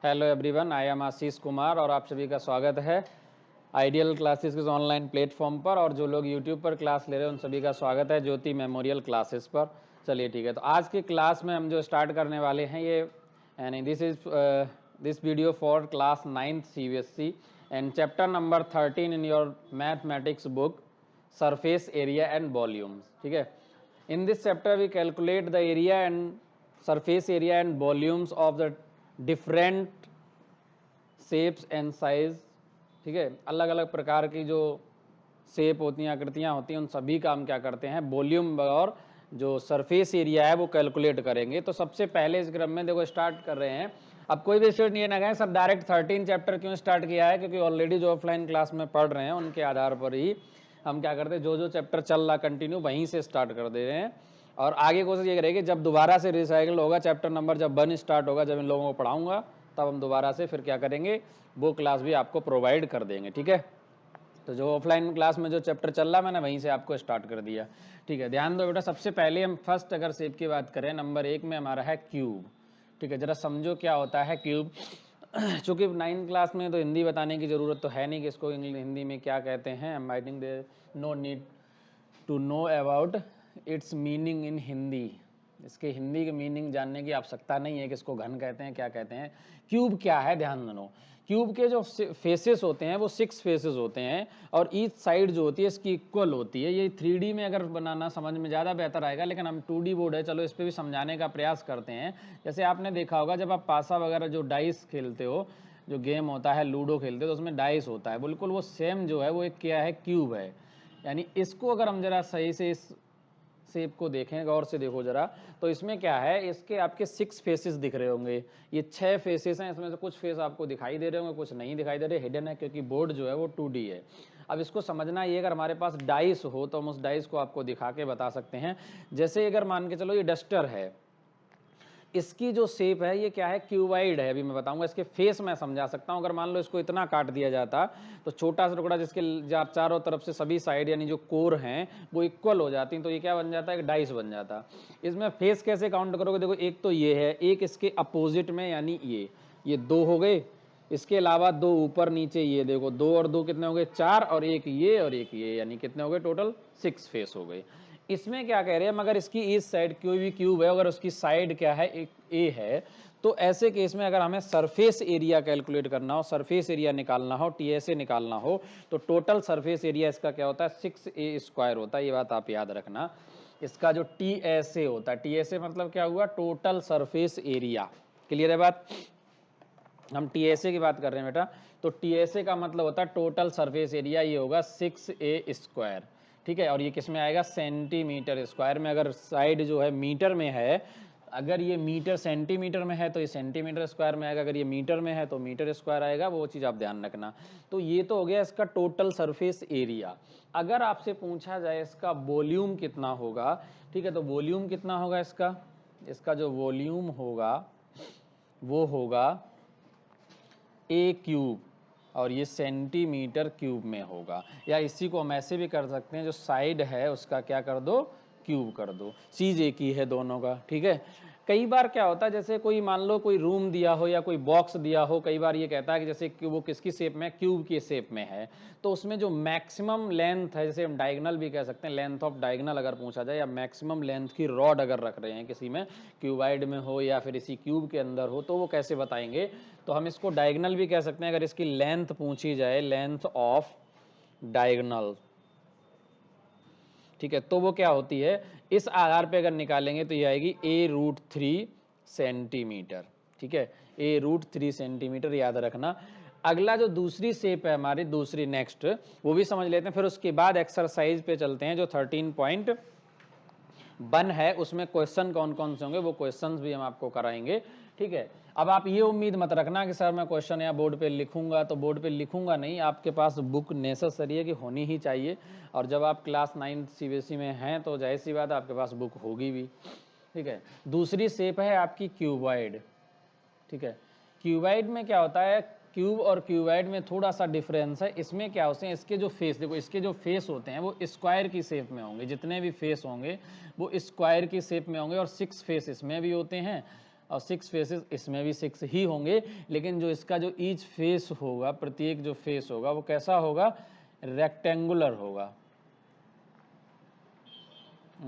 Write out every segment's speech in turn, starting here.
Hello everyone, I am Ashish Kumar और आप सभी का स्वागत है आइडियल क्लासेस के ऑनलाइन प्लेटफॉर्म पर। और जो लोग यूट्यूब पर क्लास ले रहे हैं उन सभी का स्वागत है ज्योति मेमोरियल क्लासेस पर। चलिए ठीक है, तो आज की क्लास में हम जो स्टार्ट करने वाले हैं ये यानी this video for class 9th CBSE and chapter number 13 in your mathematics book surface area and volumes. ठीक है, in this chapter we calculate the area and surface area and volumes of the different shapes and size। ठीक है, अलग अलग प्रकार की जो shape होती हैं, आकृतियां होती हैं, उन सभी का हम क्या करते हैं वॉल्यूम और जो सरफेस एरिया है वो कैलकुलेट करेंगे। तो सबसे पहले इस क्रम में देखो स्टार्ट कर रहे हैं। अब कोई भी स्टूडेंट ये ना कहें सर डायरेक्ट 13 चैप्टर क्यों स्टार्ट किया है, क्योंकि ऑलरेडी जो ऑफलाइन क्लास में पढ़ रहे हैं उनके आधार पर ही हम क्या करते हैं, जो चैप्टर चल रहा कंटिन्यू वहीं से स्टार्ट कर दे रहे हैं। और आगे कोशिश ये करेगी जब दोबारा से रिसाइकिल होगा चैप्टर नंबर जब 1 स्टार्ट होगा, जब इन लोगों को पढ़ाऊंगा तब हम दोबारा से फिर क्या करेंगे, वो क्लास भी आपको प्रोवाइड कर देंगे। ठीक है, तो जो ऑफलाइन क्लास में जो चैप्टर चल रहा है मैंने वहीं से आपको स्टार्ट कर दिया। ठीक है, ध्यान दो बेटा, सबसे पहले हम फर्स्ट अगर शेप की बात करें नंबर 1 में हमारा है क्यूब। ठीक है, जरा समझो क्या होता है क्यूब। चूँकि 9th क्लास में तो हिंदी बताने की ज़रूरत तो है नहीं कि इसको हिंदी में क्या कहते हैं। I think there no need to know about its meaning in Hindi. इसके हिंदी के मीनिंग जानने की आवश्यकता नहीं है कि इसको घन कहते हैं क्या कहते हैं। क्यूब क्या है ध्यान दो, क्यूब के जो फेसेस होते हैं वो 6 फेसेस होते हैं और ईच साइड जो होती है इसकी इक्वल होती है। ये 3D में अगर बनाना समझ में ज़्यादा बेहतर आएगा, लेकिन हम 2D बोर्ड है, चलो इस पर भी समझाने का प्रयास करते हैं। जैसे आपने देखा होगा जब आप पासा वगैरह जो डाइस खेलते हो, जो गेम होता है लूडो खेलते हो तो उसमें डाइस होता है, बिल्कुल वो सेम जो है वो एक क्या है क्यूब है। यानी इसको अगर हम जरा सही से इस शेप को देखें, गौर से देखो जरा, तो इसमें क्या है, इसके आपके 6 फेसेस दिख रहे होंगे। ये 6 फेसेस हैं, इसमें से कुछ फेस आपको दिखाई दे रहे होंगे, कुछ नहीं दिखाई दे रहे, हिडन है क्योंकि बोर्ड जो है वो 2D है। अब इसको समझना ये, अगर हमारे पास डाइस हो तो हम उस डाइस को आपको दिखा के बता सकते हैं। जैसे अगर मान के चलो ये डस्टर है, इसकी जो शेप है ये क्या है, क्यूबाइड है। अभी मैं बताऊंगा, इसके फेस मैं समझा सकता हूं। अगर मान लो इसको इतना काट दिया जाता तो छोटा सा टुकड़ा जिसके चारों तरफ से सभी साइड यानी जो कोर हैं वो इक्वल हो जाती, तो ये क्या बन जाता है, एक डाइस बन जाता। इसमें फेस कैसे काउंट करोगे, देखो एक तो ये है, एक इसके अपोजिट में यानी ये 2 हो गए, इसके अलावा 2 ऊपर नीचे, ये देखो 2 और 2 कितने हो गए, 4, और एक ये यानी कितने हो गए, टोटल 6 फेस हो गए। इसमें क्या कह रहे हैं, मगर इसकी इस साइड कोई भी क्यूब है, अगर उसकी साइड क्या है, एक ए है, तो ऐसे केस में अगर हमें सरफेस एरिया कैलकुलेट करना हो, सरफेस एरिया निकालना हो, टीएसए निकालना हो, तो टोटल सरफेस एरिया इसका क्या होता है, 6a² होता है। ये बात आप याद रखना। इसका जो टीएसए होता है, टीएसए मतलब क्या हुआ, टोटल सरफेस एरिया। क्लियर है बात, हम टीएसए की बात कर रहे हैं बेटा, तो टीएसए का मतलब होता है टोटल सरफेस एरिया, ये होगा 6a²। ठीक है, और ये किस में आएगा, सेंटीमीटर स्क्वायर में। अगर साइड जो है मीटर में है, अगर ये मीटर सेंटीमीटर में है तो ये सेंटीमीटर स्क्वायर में आएगा, अगर ये मीटर में है तो मीटर स्क्वायर आएगा, वो चीज़ आप ध्यान रखना। तो ये तो हो गया इसका टोटल सरफेस एरिया। अगर आपसे पूछा जाए इसका वॉल्यूम कितना होगा, ठीक है, तो वॉल्यूम कितना होगा इसका जो वॉल्यूम होगा वो होगा a³ और ये सेंटीमीटर क्यूब में होगा। या इसी को हम ऐसे भी कर सकते हैं, जो साइड है उसका क्या कर दो, क्यूब कर दो, चीज एक ही है दोनों का। ठीक है, कई बार क्या होता है, जैसे कोई मान लो कोई रूम दिया हो या कोई बॉक्स दिया हो, कई बार ये कहता है कि जैसे कि वो किसकी शेप में, क्यूब की शेप में है, तो उसमें जो मैक्सिमम लेंथ है, जैसे हम डायगोनल भी कह सकते हैं, लेंथ ऑफ डायगोनल अगर पूछा जाए, या मैक्सिमम लेंथ की रॉड अगर रख रहे हैं किसी में, क्यूबाइड में हो या फिर इसी क्यूब के अंदर हो, तो वो कैसे बताएंगे, तो हम इसको डायगोनल भी कह सकते हैं। अगर इसकी लेंथ पूछी जाए, लेंथ ऑफ डायगोनल, ठीक है, तो वो क्या होती है, इस आधार पे अगर निकालेंगे तो ये आएगी a√3 सेंटीमीटर। ठीक है, a√3 सेंटीमीटर, याद रखना। अगला जो दूसरी शेप है हमारी, दूसरी नेक्स्ट, वो भी समझ लेते हैं, फिर उसके बाद एक्सरसाइज पे चलते हैं। जो 13.1 है उसमें क्वेश्चन कौन कौन से होंगे, वो क्वेश्चंस भी हम आपको कराएंगे। ठीक है, अब आप ये उम्मीद मत रखना कि सर मैं क्वेश्चन या बोर्ड पे लिखूंगा, तो बोर्ड पे लिखूंगा नहीं, आपके पास बुक नेसेसरी है कि होनी ही चाहिए। और जब आप क्लास 9th CBSE में हैं तो जाहिर सी बात है आपके पास बुक होगी भी। ठीक है, दूसरी शेप है आपकी क्यूबॉइड। ठीक है, क्यूबाइड में क्या होता है, क्यूब और क्यूबाइड में थोड़ा सा डिफरेंस है। इसमें क्या होते हैं, इसके जो फेस, देखो इसके जो फेस होते हैं वो स्क्वायर की शेप में होंगे, जितने भी फेस होंगे वो स्क्वायर की शेप में होंगे, और 6 फेस इसमें भी होते हैं और 6 फेसेस, इसमें भी 6 ही होंगे, लेकिन जो इसका जो ईच फेस होगा, प्रत्येक जो फेस होगा वो कैसा होगा, रेक्टेंगुलर होगा,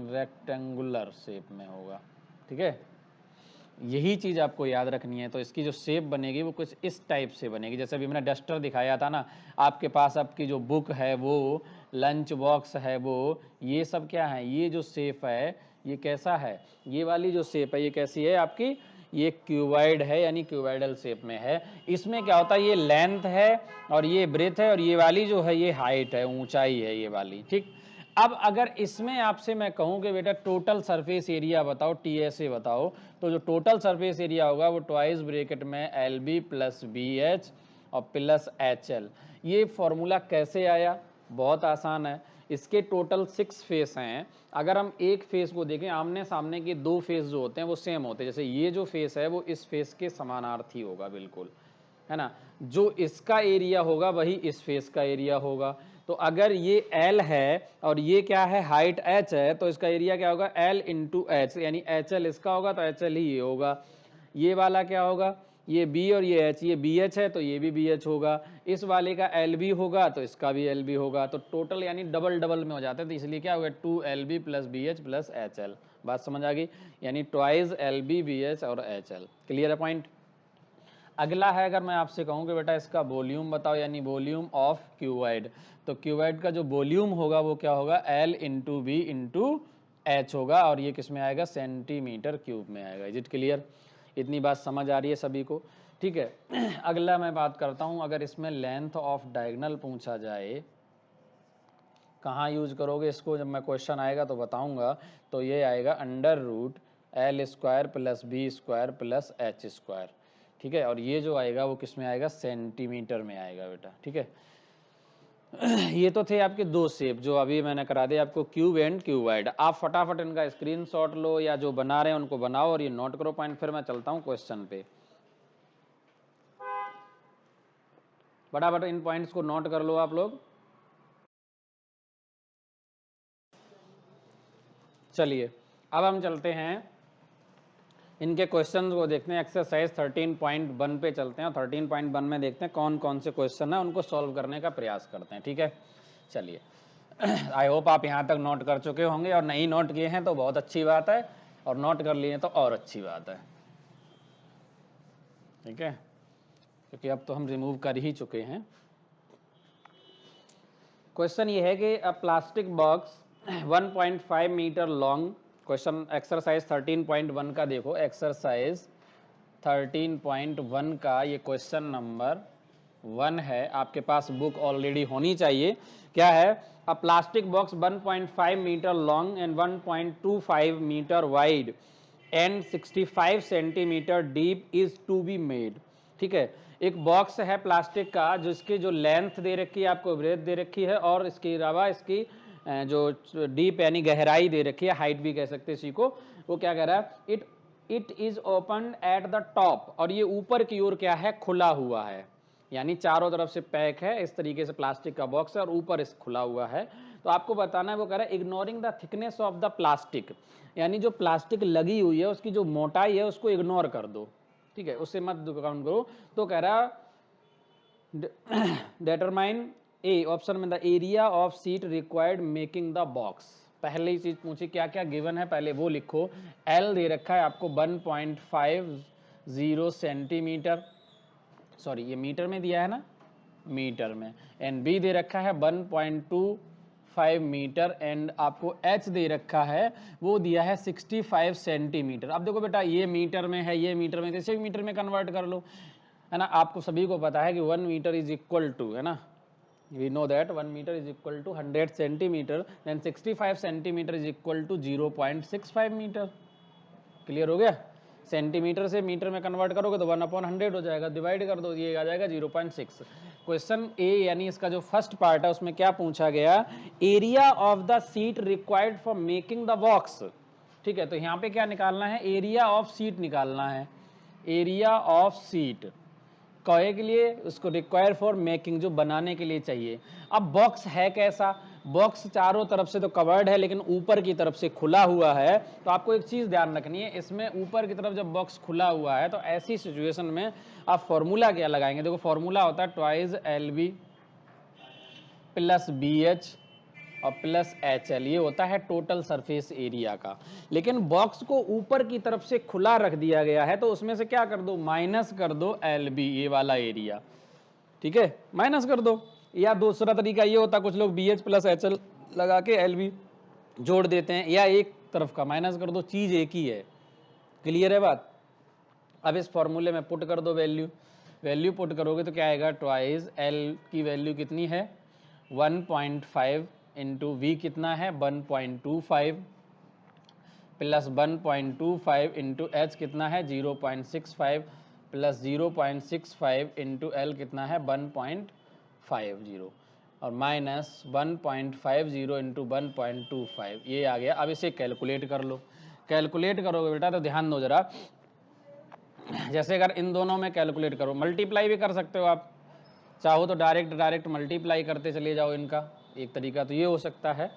रेक्टेंगुलर शेप में होगा। ठीक है, यही चीज़ आपको याद रखनी है। तो इसकी जो शेप बनेगी वो कुछ इस टाइप से बनेगी, जैसे अभी मैंने डस्टर दिखाया था ना, आपके पास आपकी जो बुक है वो, लंच बॉक्स है वो, ये सब क्या है, ये जो शेप है ये कैसा है, ये वाली जो शेप है ये कैसी है आपकी, ये क्यूबॉइड है, यानी क्यूबॉइडल शेप में है। इसमें क्या होता है, ये लेंथ है और ये ब्रेथ है और ये वाली जो है ये हाइट है, ऊंचाई है ये वाली। ठीक, अब अगर इसमें आपसे मैं कहूं कि बेटा टोटल सरफेस एरिया बताओ, टीएसए बताओ, तो जो टोटल सरफेस एरिया होगा वो ट्वाइस ब्रैकेट में L B plus B H और प्लस एच एल। ये फॉर्मूला कैसे आया, बहुत आसान है। इसके टोटल 6 फेस हैं। अगर हम एक फेस को देखें, आमने सामने के 2 फेस जो होते हैं वो सेम होते हैं, जैसे ये जो फेस है वो इस फेस के समानार्थी होगा, बिल्कुल, है ना। जो इसका एरिया होगा वही इस फेस का एरिया होगा। तो अगर ये L है और ये क्या है, हाइट H है, तो इसका एरिया क्या होगा, L इंटू एच, यानी HL इसका होगा तो HL ही ये होगा। ये वाला क्या होगा, ये B और ये H, ये BH है तो ये भी BH होगा। इस वाले का LB होगा तो इसका भी LB होगा। तो टोटल यानी डबल डबल में हो जाता है, तो इसलिए क्या होगा 2LB plus BH plus HL। बात समझ आ गई, यानी ट्वाइस LB BH और HL। क्लियर है पॉइंट। अगला है, अगर मैं आपसे कहूं कि बेटा इसका वॉल्यूम बताओ, यानी वॉल्यूम ऑफ क्यूबॉइड, तो क्यूबॉइड का जो वॉल्यूम होगा वो क्या होगा, L into B into H होगा, और ये किस में आएगा, सेंटीमीटर क्यूब में आएगा। इज इट क्लियर, इतनी बात समझ आ रही है सभी को। ठीक है, अगला मैं बात करता हूं, अगर इसमें लेंथ ऑफ डायगोनल पूछा जाए, कहाँ यूज करोगे इसको, जब मैं क्वेश्चन आएगा तो बताऊंगा। तो ये आएगा under root L square plus B square plus H square. ठीक है, और ये जो आएगा वो किस में आएगा, सेंटीमीटर में आएगा बेटा। ठीक है, ये तो थे आपके 2 शेप जो अभी मैंने करा दिया आपको, क्यूब एंड क्यूबॉइड। आप फटाफट इनका स्क्रीनशॉट लो या जो बना रहे हैं उनको बनाओ और ये नोट करो पॉइंट, फिर मैं चलता हूँ क्वेश्चन पे। फटाफट इन पॉइंट्स को नोट कर लो आप लोग। चलिए अब हम चलते हैं इनके क्वेश्चन को देखते हैं। एक्सरसाइज 13.1 पे चलते हैं, 13.1 में देखते हैं कौन कौन से क्वेश्चन है, उनको सॉल्व करने का प्रयास करते हैं। ठीक है, चलिए आई होप आप यहाँ तक नोट कर चुके होंगे, और नहीं नोट किए हैं तो बहुत अच्छी बात है, और नोट कर लिए तो और अच्छी बात है। ठीक है, क्योंकि अब तो हम रिमूव कर ही चुके हैं। क्वेश्चन ये है कि a plastic box 1.5 metre long, question exercise 13.1 का देखो, एक्सरसाइज 13.1 का ये क्वेश्चन नंबर 1 है। आपके पास बुक ऑलरेडी होनी चाहिए। क्या है, a plastic box 1.5 metre long and 1.25 metre wide and 65 centimetre deep is to be made. ठीक है, एक बॉक्स है प्लास्टिक का जिसकी जो लेंथ दे रखी है आपको, ब्रेथ दे रखी है, और इसके अलावा इसकी जो डीप यानी गहराई दे रखी है, हाइट भी कह सकते हैं इसी को। वो क्या कह रहा है, it is open at the top, और ये ऊपर की ओर क्या है, खुला हुआ है, यानी चारों तरफ से पैक है, इस तरीके से प्लास्टिक का बॉक्स है और ऊपर इस खुला हुआ है। तो आपको बताना है, वो कह रहा है ignoring the thickness of the plastic, यानी जो प्लास्टिक लगी हुई है उसकी जो मोटाई है उसको इग्नोर कर दो। ठीक है, उससे मत काउंट करो। तो कह रहा डिटरमाइन ए, ऑप्शन में the area of seat required making the box. पहले ही चीज पूछी क्या क्या गिवन है, पहले वो लिखो। एल दे रखा है आपको 1.50 सेंटीमीटर, सॉरी ये मीटर में दिया है ना, मीटर में। एंड बी दे रखा है 1.25 मीटर, एंड आपको एच दे रखा है, वो दिया है 65 सेंटीमीटर। अब देखो बेटा, ये मीटर में है, ये मीटर में, इसे मीटर में कन्वर्ट कर लो, है ना। आपको सभी को पता है कि 1 मीटर इज इक्वल टू, है ना, we know that 1 meter is equal to 100 centimeter, then 65 centimeter is equal to 0.65 metre. Clear हो गया, सेंटीमीटर से मीटर में कन्वर्ट करोगे तो 1/100 हो जाएगा, डिवाइड कर दो, ये आ जाएगा 0.6। क्वेश्चन ए यानी इसका जो फर्स्ट पार्ट है उसमें क्या पूछा गया, area of the seat required for making the box. ठीक है, तो यहाँ पे क्या निकालना है, एरिया ऑफ सीट निकालना है, एरिया ऑफ सीट कहे के लिए, उसको रिक्वायर फॉर मेकिंग, जो बनाने के लिए चाहिए। अब बॉक्स है कैसा, बॉक्स चारों तरफ से तो कवर्ड है लेकिन ऊपर की तरफ से खुला हुआ है, तो आपको एक चीज ध्यान रखनी है, इसमें ऊपर की तरफ जब बॉक्स खुला हुआ है तो ऐसी सिचुएशन में आप फॉर्मूला क्या लगाएंगे? देखो फॉर्मूला होता है ट्वाइस LB प्लस BH और प्लस HL, ये होता है टोटल सरफेस एरिया का। लेकिन बॉक्स को ऊपर की तरफ से खुला रख दिया गया है तो उसमें से क्या कर दो? माइनस कर दो LB, ये वाला एरिया, ठीक है, माइनस कर दो। या दूसरा तरीका ये होता है, कुछ लोग BH प्लस HL लगा के LB जोड़ देते हैं, या एक तरफ का माइनस कर दो, चीज एक ही है। क्लियर है बात? अब इस फॉर्मूले में पुट कर दो वैल्यू पुट करोगे तो क्या आएगा? ट्वाइस L की वैल्यू कितनी है? 1.5 इंटू V कितना है? 1.25 प्लस 1.25 इंटू H कितना है? 0.65 प्लस 0.65 इंटू L कितना है? 1.50 और माइनस 1.50 इंटू 1.25, ये आ गया। अब इसे कैलकुलेट कर लो। कैलकुलेट करोगे बेटा तो ध्यान दो जरा, जैसे अगर इन दोनों में कैलकुलेट करो, मल्टीप्लाई भी कर सकते हो आप, चाहो तो डायरेक्ट मल्टीप्लाई करते चले जाओ इनका, एक तरीका तो ये हो सकता है।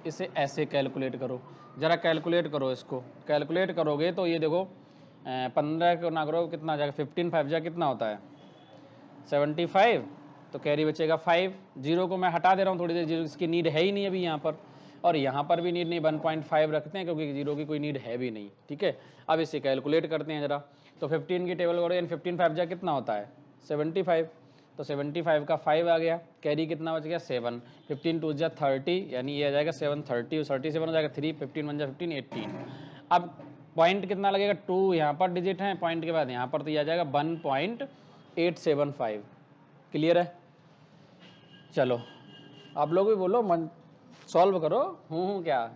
इसे ऐसे कैलकुलेट करो, जरा कैलकुलेट करो इसको। कैलकुलेट करोगे तो ये देखो 15 को ना करो कितना आ जाएगा? 15 5 जा कितना होता है? 75, तो कैरी बचेगा 5। जीरो को मैं हटा दे रहा हूँ थोड़ी देर, जीरो इसकी नीड है ही नहीं अभी यहाँ पर, और यहाँ पर भी नीड नहीं, 1.5 रखते हैं क्योंकि जीरो की कोई नीड है भी नहीं, ठीक है। अब इसे कैलकुलेट करते हैं जरा, तो 15 की टेबल करो, यानी 15 5 जा कितना होता है? 75, तो 75 का 5 आ गया, कैरी कितना बच गया? 7। 15 2 जा 30, यानी ये आ जाएगा 730, 37 हो जाएगा 3, 15 1 जा 15, 18। अब पॉइंट कितना लगेगा? 2 यहाँ पर डिजिट है, पॉइंट के बाद यहाँ पर तो ये आ जाएगा 1.875। क्लियर है? चलो आप लोग भी बोलो, मन सॉल्व करो, हूँ क्या।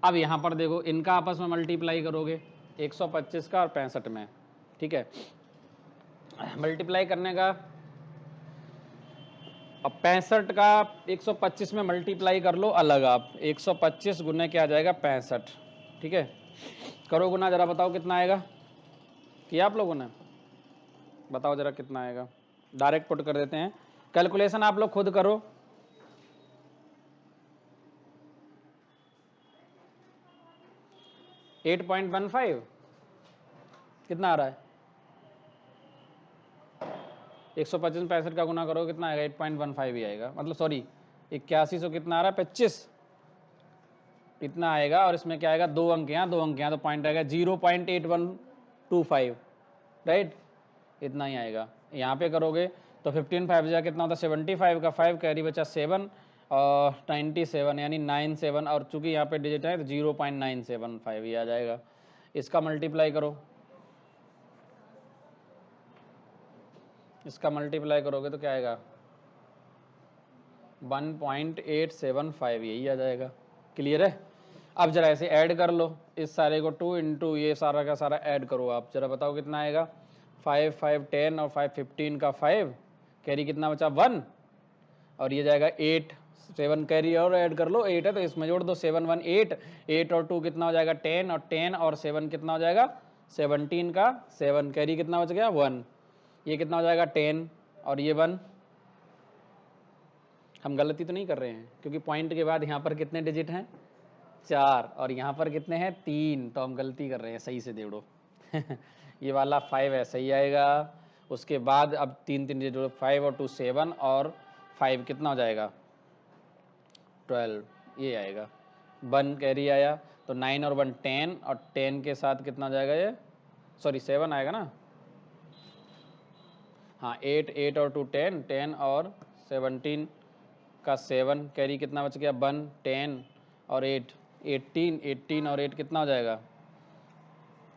अब यहाँ पर देखो, इनका आपस में मल्टीप्लाई करोगे 125 का और 65 में, ठीक है। मल्टीप्लाई करने का, अब 65 का 125 में मल्टीप्लाई कर लो अलग आप, 125 गुने क्या आ जाएगा? 65, ठीक है। करो गुना, जरा बताओ कितना आएगा? किया आप लोगों ने? बताओ जरा कितना आएगा? डायरेक्ट पुट कर देते हैं, कैलकुलेशन आप लोग खुद करो। एट 8.15 कितना आ रहा है? 125 65 का गुना करो कितना आएगा? 8.15 ही आएगा, मतलब सॉरी 8100 कितना आ रहा है? 25 इतना आएगा। और इसमें क्या आएगा? 2 अंक यहाँ 2 अंक यहाँ, तो पॉइंट आएगा 0.8125, राइट, इतना ही आएगा। यहाँ पे करोगे तो 15 5 जा कितना होता है? 75 का 5, कैरी बचा 7 और 97 यानी 97, और चूंकि यहाँ पे डिजिट है तो 0.975 ही आ जाएगा। इसका मल्टीप्लाई करो, इसका मल्टीप्लाई करोगे तो क्या आएगा? 1.875, यही आ जाएगा। क्लियर है? अब जरा ऐसे ऐड कर लो, इस सारे को 2 इंटू ये सारा का सारा ऐड करो आप, जरा बताओ कितना आएगा? 5 5 10 और 5 15 का 5, कैरी कितना बचा? 1, और ये जाएगा 8, 7 कैरी और ऐड कर लो, 8 है तो इसमें जोड़ दो, 7 1 8, 8 और 2 कितना हो जाएगा? 10, और 10 और 7 कितना हो जाएगा? 17 का 7, कैरी कितना बच गया? 1, ये कितना हो जाएगा? 10, और ये 1। हम गलती तो नहीं कर रहे हैं, क्योंकि पॉइंट के बाद यहाँ पर कितने डिजिट हैं? 4, और यहाँ पर कितने हैं? 3, तो हम गलती कर रहे हैं, सही से देखो। ये वाला 5 ऐसा ही आएगा, उसके बाद अब 3 3 डिजिट, 5 और 2 7, और 5 कितना हो जाएगा? 12, ये आएगा। 1 कैरी आया, तो 9 और 1 10, और 10 के साथ कितना हो जाएगा? ये सॉरी 7 आएगा ना, हाँ 8 8 और 2 10, 10 और 17 का 7, कैरी कितना बच गया? 1 10 और 8 18, 18 और 8 कितना हो जाएगा?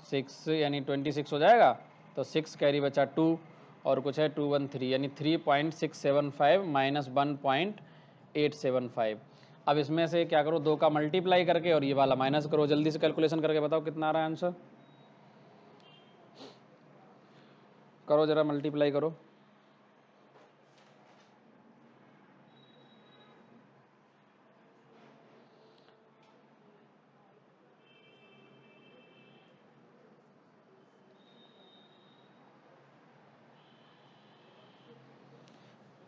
6, यानी 26 हो जाएगा। तो 6 कैरी बचा 2, और कुछ है 2 1 3, यानी 3.675 माइनस 1.875। अब इसमें से क्या करो? 2 का मल्टीप्लाई करके और ये वाला माइनस करो, जल्दी से कैलकुलेशन करके बताओ कितना आ रहा है आंसर। करो जरा, मल्टीप्लाई करो।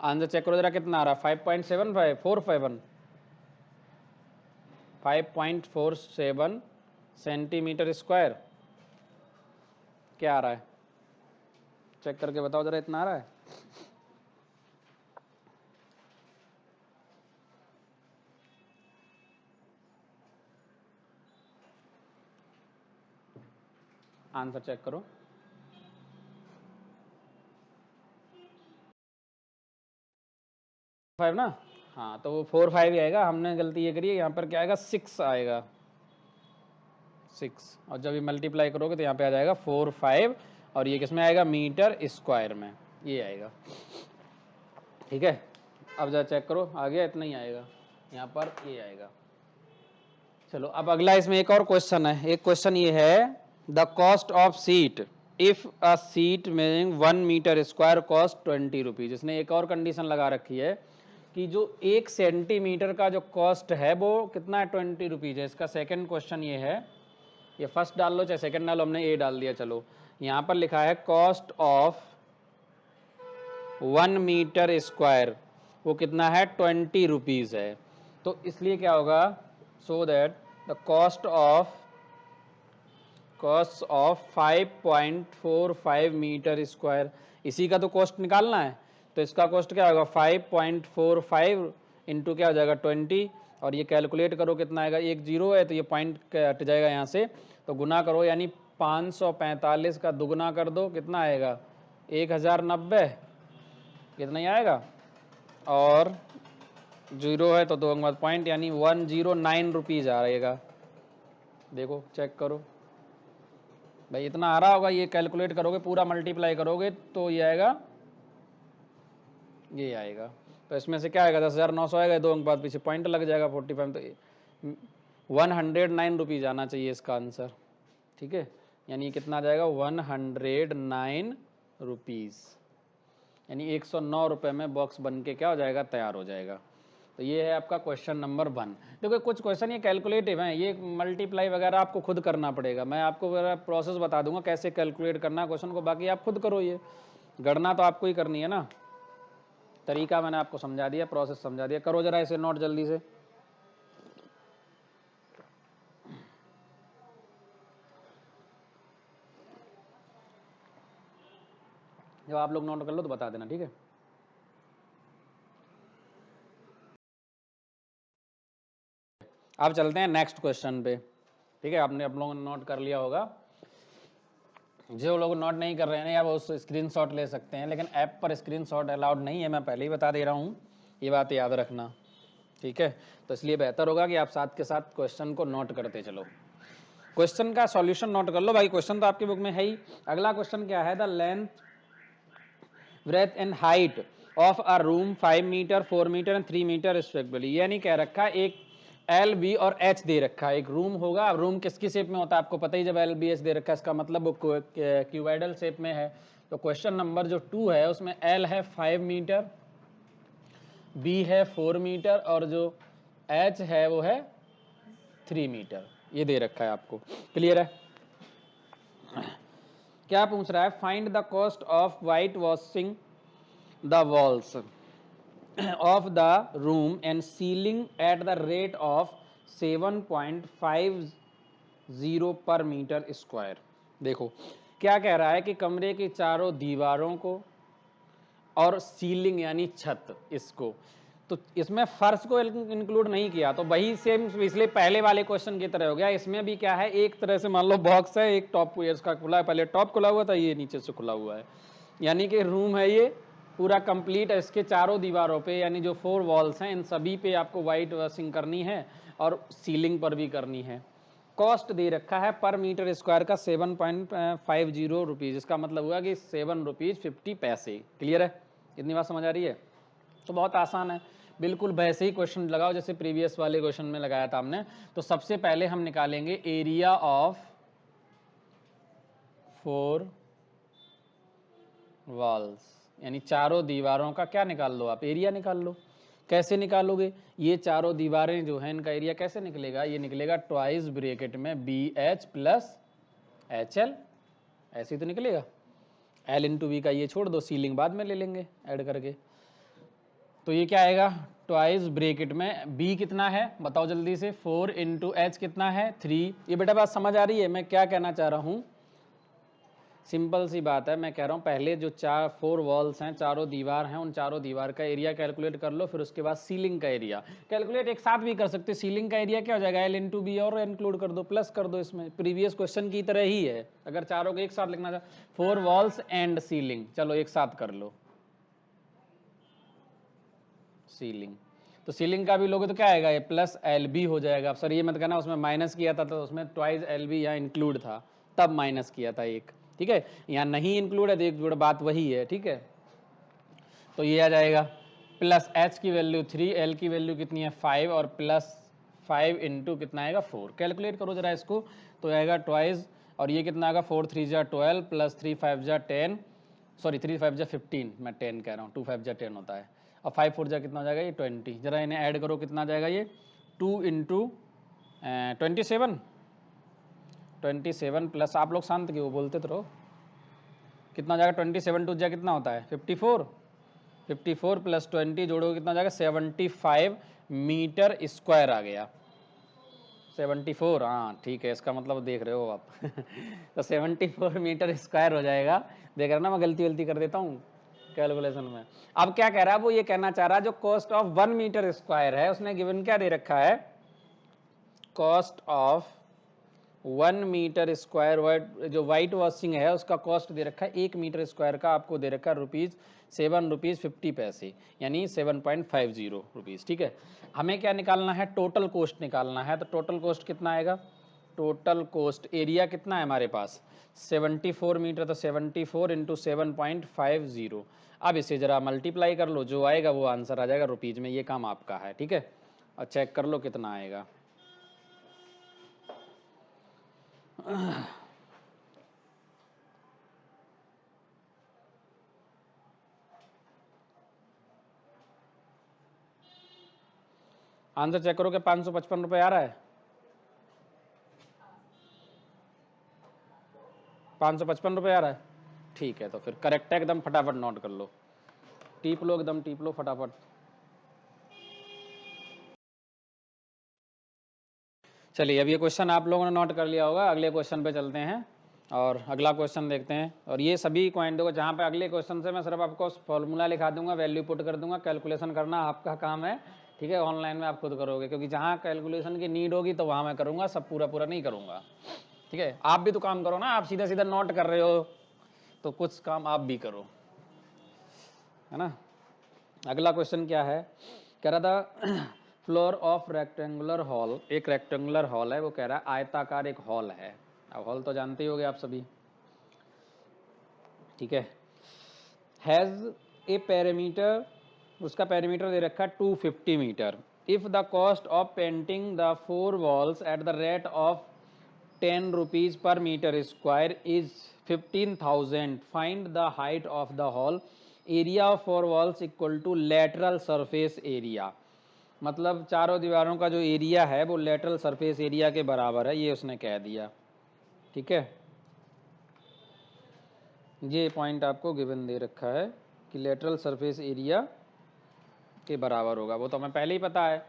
आंसर चेक करो जरा कितना आ रहा है? 5.75 451, 5.47 सेंटीमीटर स्क्वायर। क्या आ रहा है, चेक करके बताओ जरा, इतना आ रहा है? आंसर चेक करो। 5 ना, हाँ तो वो 4-5 ही आएगा। हमने गलती ये करी है, यहाँ पर क्या आएगा 6 आएगा, 6। और जब ये मल्टीप्लाई करोगे तो यहाँ पे आ जाएगा 4-5, और ये किसमें आएगा, मीटर स्क्वायर में, ये आएगा। ठीक है, अब जरा चेक करो, आ गया? इतना ही आएगा, यहाँ पर ये आएगा। चलो अब अगला, इसमें एक और क्वेश्चन है। एक क्वेश्चन ये है, the cost of sheet if a sheet measuring 1 metre square cost 20 rupees. इसने एक और कंडीशन लगा रखी है कि जो 1 सेंटीमीटर का जो कॉस्ट है वो कितना है, 20 रुपीज है। इसका सेकंड क्वेश्चन ये है, ये फर्स्ट डाल लो चाहे सेकंड डालो, हमने ए डाल दिया। चलो यहाँ पर लिखा है कॉस्ट ऑफ 1 मीटर स्क्वायर, वो कितना है, 20 रुपीज है। तो इसलिए क्या होगा, so that the cost of 5.45 metre square, इसी का तो कॉस्ट निकालना है। तो इसका कॉस्ट क्या होगा, 5.45 इंटू क्या हो जाएगा 20, और ये कैलकुलेट करो कितना आएगा, एक जीरो है तो ये पॉइंट हट जाएगा यहाँ से, तो गुना करो, यानी 545 का दुगुना कर दो, कितना आएगा 1090, कितना ही आएगा, और जीरो है तो 2 अंक बाद पॉइंट, यानी 109 रुपीज़ आ रहेगा। देखो चेक करो भाई, इतना आ रहा होगा। ये कैलकुलेट करोगे, पूरा मल्टीप्लाई करोगे तो ये आएगा, ये आएगा। तो इसमें से क्या आएगा, 10,900 आएगा, 2 अंक बाद पीछे पॉइंट लग जाएगा 45, तो 109 रुपीज़ आना चाहिए इसका आंसर। ठीक है, यानी कितना आ जाएगा, 109 रुपीज़, यानी 109 रुपये में बॉक्स बन के क्या हो जाएगा, तैयार हो जाएगा। तो ये है आपका क्वेश्चन नंबर 1। देखो कुछ क्वेश्चन ये कैलकुलेटिव हैं, ये मल्टीप्लाई वगैरह आपको खुद करना पड़ेगा। मैं आपको प्रोसेस बता दूंगा कैसे कैलकुलेट करना क्वेश्चन को, बाकी आप खुद करो, ये गणना तो आपको ही करनी है ना। तरीका मैंने आपको समझा दिया, प्रोसेस समझा दिया, करो जरा इसे नोट जल्दी से। जब आप लोग नोट कर लो तो बता देना, ठीक है। अब चलते हैं नेक्स्ट क्वेश्चन पे। ठीक है, आपने आप लोगों ने नोट कर लिया होगा। जो लोग नोट नहीं कर रहे हैं यार, वो उस स्क्रीनशॉट ले सकते हैं, लेकिन ऐप पर स्क्रीनशॉट अलाउड नहीं है, मैं पहले ही बता दे रहा हूँ, ये बात याद रखना। ठीक है, तो इसलिए बेहतर होगा कि आप साथ के साथ क्वेश्चन को नोट करते चलो। क्वेश्चन का सॉल्यूशन नोट कर लो भाई, क्वेश्चन तो आपकी बुक में है ही। अगला क्वेश्चन क्या है, the length, breadth and height of a room 5 metre, 4 metre and 3 metre respectively. यानी कह रखा एक एल, बी और एच दे रखा है। एक रूम होगा, अब रूम किसकी शेप में होता है आपको पता ही, जब एल बी एच दे रखा है इसका मतलब वो क्यूबाइडल शेप में है। तो क्वेश्चन नंबर जो 2 है उसमें एल है 5 मीटर, बी है 4 मीटर, और जो एच है वो है 3 मीटर, ये दे रखा है आपको। क्लियर है? क्या पूछ रहा है, find the cost of white washing the walls of the room and ceiling at the rate of 7.50 पर मीटर स्क्वायर। देखो क्या कह रहा है कि कमरे की चारों दीवारों को और सीलिंग यानी छत, इसको तो इसमें फर्श को इंक्लूड नहीं किया, तो वही सेम इसलिए पहले वाले क्वेश्चन की तरह हो गया। इसमें भी क्या है, एक तरह से मान लो बॉक्स है, एक टॉप इसका खुला है, पहले टॉप खुला हुआ था, ये नीचे से खुला हुआ है, यानी कि रूम है ये पूरा कंप्लीट है। इसके चारों दीवारों पे यानी जो 4 वॉल्स हैं इन सभी पे आपको वाइट वॉशिंग करनी है और सीलिंग पर भी करनी है। कॉस्ट दे रखा है पर मीटर स्क्वायर का 7.50 रुपीज़, इसका मतलब हुआ कि 7 रुपीज़ 50 पैसे। क्लियर है, इतनी बात समझ आ रही है? तो बहुत आसान है, बिल्कुल वैसे ही क्वेश्चन लगाओ जैसे प्रीवियस वाले क्वेश्चन में लगाया था हमने। तो सबसे पहले हम निकालेंगे एरिया ऑफ 4 वॉल्स, यानी चारों दीवारों का क्या निकाल लो आप, एरिया निकाल लो। कैसे निकालोगे, ये चारों दीवारें जो हैं इनका एरिया कैसे निकलेगा, ये निकलेगा ट्वाइस ब्रैकेट में B H plus H L, ऐसे ही तो निकलेगा। एल इंटू बी का ये छोड़ दो, सीलिंग बाद में ले लेंगे ऐड करके। तो ये क्या आएगा, ट्वाइस ब्रैकेट में b कितना है बताओ जल्दी से, 4 इंटू एच कितना है 3। ये बेटा बात समझ आ रही है मैं क्या कहना चाह रहा हूँ? सिंपल सी बात है, मैं कह रहा हूँ पहले जो 4 वॉल्स हैं, चारों दीवार हैं, उन चारों दीवार का एरिया कैलकुलेट कर लो, फिर उसके बाद सीलिंग का एरिया कैलकुलेट एक साथ भी कर सकते हो। सीलिंग का एरिया क्या हो जाएगा, एल इंटू बी, और इंक्लूड कर दो, प्लस कर दो, इसमें प्रीवियस क्वेश्चन की तरह ही है। अगर चारों को एक साथ लिखना चाहो, 4 वॉल्स एंड सीलिंग, चलो एक साथ कर लो सीलिंग। तो सीलिंग का भी लोगे तो क्या आएगा, ये प्लस एल बी हो जाएगा। सर ये मत कहना उसमें माइनस किया था, तो उसमें ट्वाइस एल बी यहाँ इंक्लूड था तब माइनस किया था एक, ठीक है। यहाँ नहीं इंक्लूड है तो एक जोड़ बात वही है, ठीक है। तो ये आ जाएगा प्लस एच की वैल्यू 3, एल की वैल्यू कितनी है 5, और प्लस 5 इंटू कितना आएगा 4। कैलकुलेट करो जरा इसको, तो आएगा ट्वाइस, और ये कितना आएगा 4 3 जा 12 प्लस 3 5 जा 10, सॉरी 3 5 जा 15, मैं 10 कह रहा हूँ, 2 5 जा 10 होता है, और 5 4 जा कितना हो जाएगा ये 20। जरा इन्हें ऐड करो, कितना आ जाएगा ये 2 इंटू 27 प्लस, आप लोग शांत क्यों बोलते तो रहो, कितना हो जाएगा 27 2 जा कितना होता है 54, 54 प्लस 20 जोड़ोगे कितना हो जाएगा 75 मीटर स्क्वायर आ गया। 74, हाँ ठीक है, इसका मतलब देख रहे हो आप तो 74 मीटर स्क्वायर हो जाएगा। देख रहे ना मैं गलती कर देता हूँ कैलकुलेशन में। अब क्या कह रहा है वो, ये कहना चाह रहा है जो कॉस्ट ऑफ 1 मीटर स्क्वायर है, उसने गिवन क्या दे रखा है, कॉस्ट ऑफ 1 मीटर स्क्वायर, जो वाइट वॉशिंग है उसका कॉस्ट दे रखा है 1 मीटर स्क्वायर का, आपको दे रखा है ₹7.50, यानी 7.50 रुपीज़, ठीक है। हमें क्या निकालना है, टोटल कॉस्ट निकालना है। तो टोटल कॉस्ट कितना आएगा, टोटल कॉस्ट, एरिया कितना है हमारे पास 74 मीटर, तो 74 इंटू 7.50। अब इसे जरा मल्टीप्लाई कर लो, जो आएगा वो आंसर आ जाएगा रुपीज़ में, ये काम आपका है, ठीक है। और चेक कर लो कितना आएगा। आंसर चेक करो कि 555 रुपये आ रहा है, 555 रुपये आ रहा है, ठीक है। तो फिर करेक्ट है एकदम, फटाफट नोट कर लो, टीप लो एकदम, टीप लो फटाफट। चलिए अब ये क्वेश्चन आप लोगों ने नोट कर लिया होगा, अगले क्वेश्चन पे चलते हैं और अगला क्वेश्चन देखते हैं। और ये सभी पॉइंट देखो, जहाँ पे अगले क्वेश्चन से मैं सिर्फ आपको फॉर्मूला लिखा दूंगा, वैल्यू पुट कर दूंगा, कैलकुलेशन करना आपका काम है, ठीक है। ऑनलाइन में आप खुद करोगे, क्योंकि जहाँ कैलकुलेशन की नीड होगी तो वहाँ मैं करूँगा, सब पूरा नहीं करूँगा, ठीक है। आप भी तो काम करो ना, आप सीधा सीधा नोट कर रहे हो तो कुछ काम आप भी करो, है ना। अगला क्वेश्चन क्या है, कह रहा था फ्लोर ऑफ रेक्टेंगुलर हॉल, एक रेक्टेंगुलर हॉल है, वो कह रहा है आयताकार एक हॉल है। अब हॉल तो जानते ही होगे आप सभी, ठीक है। हैज़ ए पेरीमीटर, उसका पेरीमीटर दे रखा है 250 metre. If the cost of painting the 4 walls at the rate of 10 rupees per metre square is 15,000, find the height of the hall, area of 4 walls equal to lateral surface area. मतलब चारों दीवारों का जो area है वो lateral surface area के बराबर है, ये उसने कह दिया, ठीक है। ये पॉइंट आपको गिवन दे रखा है कि लेटरल सरफेस एरिया के बराबर होगा, वो तो हमें पहले ही पता है।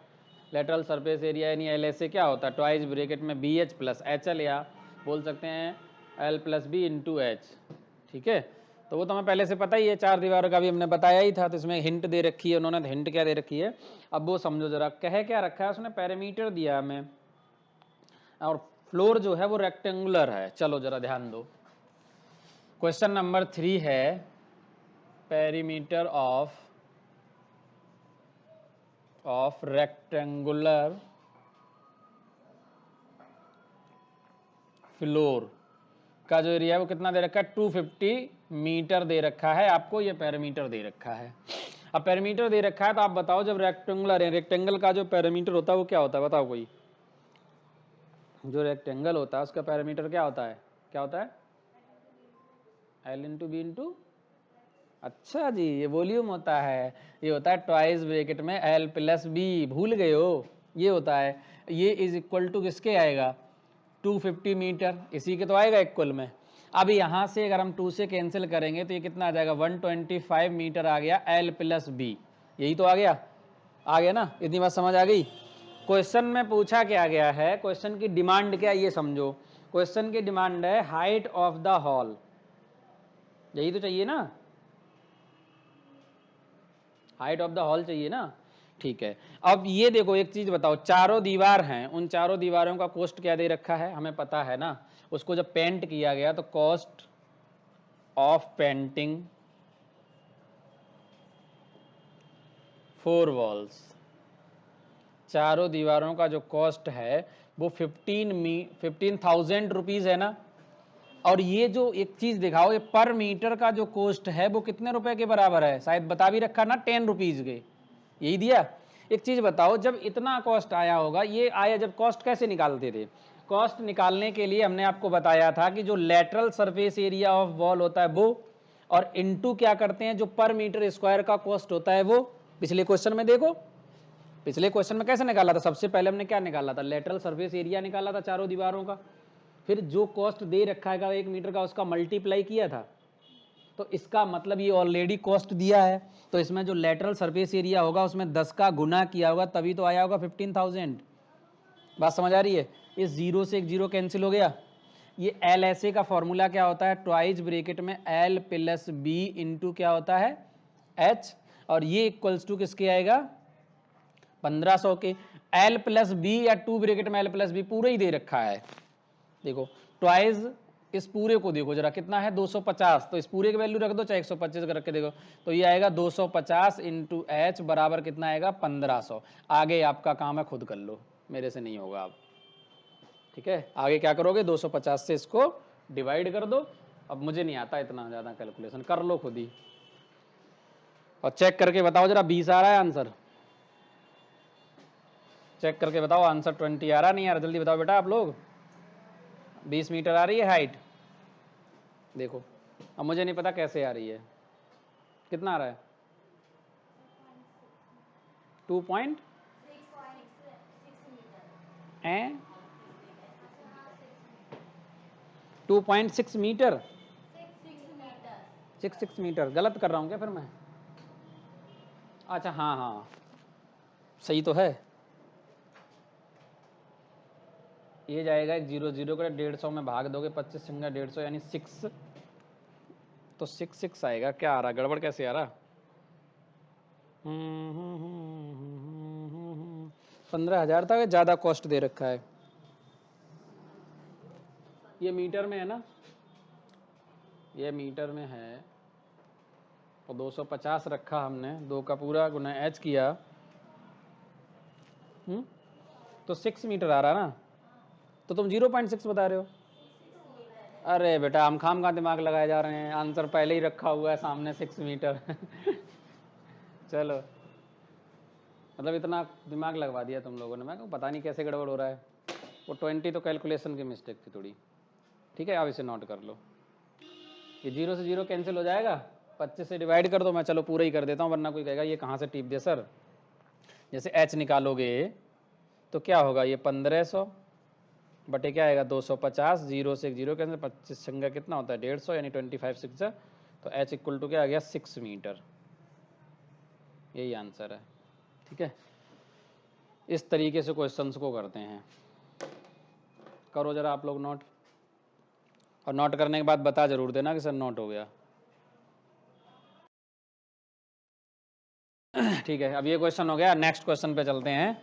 लेटरल सरफेस एरिया यानी एल से क्या होता है, ट्वाइस ब्रैकेट में B H plus H L, या बोल सकते हैं L plus B into H, ठीक है। तो वो तो हमें पहले से पता ही है, चार दीवारों का भी हमने बताया ही था। तो इसमें हिंट दे रखी है उन्होंने, हिंट क्या दे रखी है अब वो समझो जरा। कह क्या रखा है उसने, पैरामीटर दिया हमें, और फ्लोर जो है वो रेक्टेंगुलर है। चलो जरा ध्यान दो, क्वेश्चन नंबर 3 है पेरीमीटर ऑफ रेक्टेंगुलर फ्लोर का जो एरिया है वो कितना दे रखा है, 250 मीटर दे रखा है आपको, ये पैरामीटर दे रखा है। अब पैरामीटर दे रखा है तो आप बताओ, जब रेक्टेंगुलर है, रेक्टेंगल का जो पैरामीटर होता है वो क्या होता है, बताओ कोई। जो रेक्टेंगल होता है उसका पैरामीटर क्या होता है, क्या होता है, एल इंटू बी इंटू, अच्छा जी, ये वॉल्यूम होता है, ये होता है ट्वाइस ब्रैकेट में एल प्लस बी, भूल गए हो, ये होता है। ये इज इक्वल टू किसके आएगा, 250 मीटर, इसी के तो आएगा इक्वल में। अब यहाँ से अगर हम 2 से कैंसिल करेंगे तो ये कितना आ जाएगा, 125 मीटर आ गया एल प्लस बी, यही तो आ गया। आ गया ना, इतनी बात समझ आ गई। क्वेश्चन में पूछा क्या गया है, क्वेश्चन की डिमांड क्या है ये समझो। क्वेश्चन की डिमांड है हाइट ऑफ द हॉल, यही तो चाहिए ना, हाइट ऑफ द हॉल चाहिए ना। ठीक है, अब ये देखो एक चीज बताओ, चारों दीवार हैं, उन चारों दीवारों का कॉस्ट क्या दे रखा है हमें पता है ना। उसको जब पेंट किया गया तो कॉस्ट ऑफ पेंटिंग 4 वॉल्स, चारों दीवारों का जो कॉस्ट है वो 15,000 रुपीज है ना। और ये जो एक चीज दिखाओ, ये पर मीटर का जो कॉस्ट है वो कितने रुपए के बराबर है, शायद बता भी रखा ना, 10 रुपीज के, यही दिया। एक चीज बताओ, जब इतना कॉस्ट आया होगा, ये आया जब, कॉस्ट कैसे निकालते थे, कॉस्ट निकालने के लिए हमने आपको बताया था कि जो lateral surface area of wall होता है वो, और इनटू क्या करते हैं जो पर मीटर स्क्वायर का कॉस्ट होता है वो। पिछले क्वेश्चन में देखो, पिछले क्वेश्चन में कैसे निकाला था, सबसे पहले हमने क्या निकाला था, लेटरल सरफेस एरिया निकाला था चारों दीवारों का, फिर जो कॉस्ट दे रखा है 1 मीटर का उसका मल्टीप्लाई किया था। तो इसका मतलब ये ऑलरेडी कॉस्ट दिया है, तो इसमें जो लेटरल सरफेस एरिया होगा उसमें 10 का गुना किया होगा, तभी तो आया होगा 15,000। बात समझ आ रही है। इस जीरो से एक जीरो कैंसिल हो गया। ये एल एस ए का फॉर्मूला क्या होता है, ट्वाइस ब्रेकेट में एल प्लस बी इंटू क्या होता है एच, और ये इक्वल्स टू किसके आएगा 1500 के। एल प्लस बी या 2 ब्रेकेट में एल प्लस बी पूरा ही दे रखा है, देखो ट्वाइस, इस पूरे को देखो जरा कितना है 250, तो इस पूरे की वैल्यू रख दो चाहे 125 रख के देखो, तो ये आएगा 250 इंटू एच बराबर कितना आएगा 1500। आगे आपका काम है खुद कर लो, मेरे से नहीं होगा आप, ठीक है। आगे क्या करोगे, 250 से इसको डिवाइड कर दो। अब मुझे नहीं आता इतना ज़्यादा कैलकुलेशन, कर लो खुद ही और चेक करके बताओ जरा, 20 आ रहा है आंसर, चेक करके बताओ आंसर 20 आ रहा नहीं यार, जल्दी बताओ बेटा आप लोग। 20 मीटर आ रही है हाइट, देखो अब मुझे नहीं पता कैसे आ रही है, कितना आ रहा है 2.6 2.6 मीटर, 6 मीटर, गलत कर रहा हूँ क्या फिर मैं, अच्छा हाँ हाँ सही तो है। ये जाएगा एक 0 0 का 150 में भाग दोगे, 25 संगा 150 यानी 6, तो 6 आएगा। क्या आ रहा, गड़बड़ कैसे आ रहा, 15,000 तक ज़्यादा कॉस्ट दे रखा है, ये मीटर में है ना, ये मीटर में है, तो 250 रखा हमने, 2 का पूरा गुना एच किया, तो 6 मीटर आ रहा ना, तो तुम 0.6 बता रहे हो। अरे बेटा हम खाम का दिमाग लगाए जा रहे हैं, आंसर पहले ही रखा हुआ है सामने 6 मीटर चलो, मतलब इतना दिमाग लगवा दिया तुम लोगों ने, मैं कहूँ पता नहीं कैसे गड़बड़ हो रहा है। वो 20 तो कैलकुलेशन की मिस्टेक थी थोड़ी, ठीक है। अब इसे नोट कर लो, ये 0 से 0 कैंसिल हो जाएगा, 25 से डिवाइड कर दो, मैं चलो पूरा ही कर देता हूँ वरना कोई कहेगा ये कहाँ से टिप दिया सर। जैसे h निकालोगे तो क्या होगा, ये 1500 बटे क्या आएगा 250, 0 से 0 कैंसिल, 25 संगा कितना होता है 150 यानी 25 6, तो h इक्वल टू क्या आ गया 6 मीटर, यही आंसर है, ठीक है। इस तरीके से क्वेश्चंस को करते हैं, करो जरा आप लोग नोट, और नोट करने के बाद बता जरूर देना कि सर नोट हो गया ठीक है। अब ये क्वेश्चन हो गया, नेक्स्ट क्वेश्चन पे चलते हैं।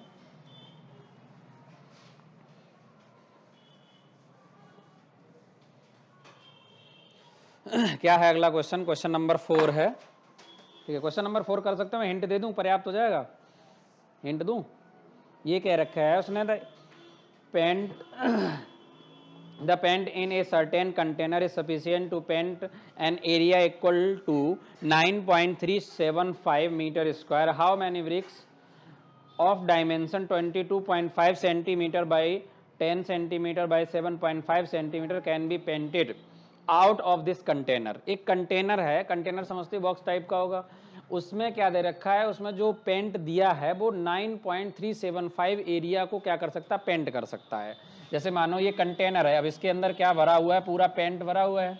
क्या है अगला क्वेश्चन, क्वेश्चन नंबर 4 है, ठीक है। क्वेश्चन नंबर 4 कर सकते हो, मैं हिंट दे दूं, पर्याप्त हो जाएगा, हिंट दूं। ये कह रखा है उसने, the paint in a certain container is sufficient to paint an area equal to 9.375 meter square. How many bricks of dimension 22.5 centimeter by 10 centimeter by 7.5 centimeter can be painted out of this container? एक container है, container समझते box type का होगा, उसमें क्या दे रखा है, उसमें जो पेंट दिया है वो 9.375 एरिया को क्या कर सकता है, पेंट कर सकता है। जैसे मानो ये कंटेनर है, अब इसके अंदर क्या भरा हुआ है, पूरा पेंट भरा हुआ है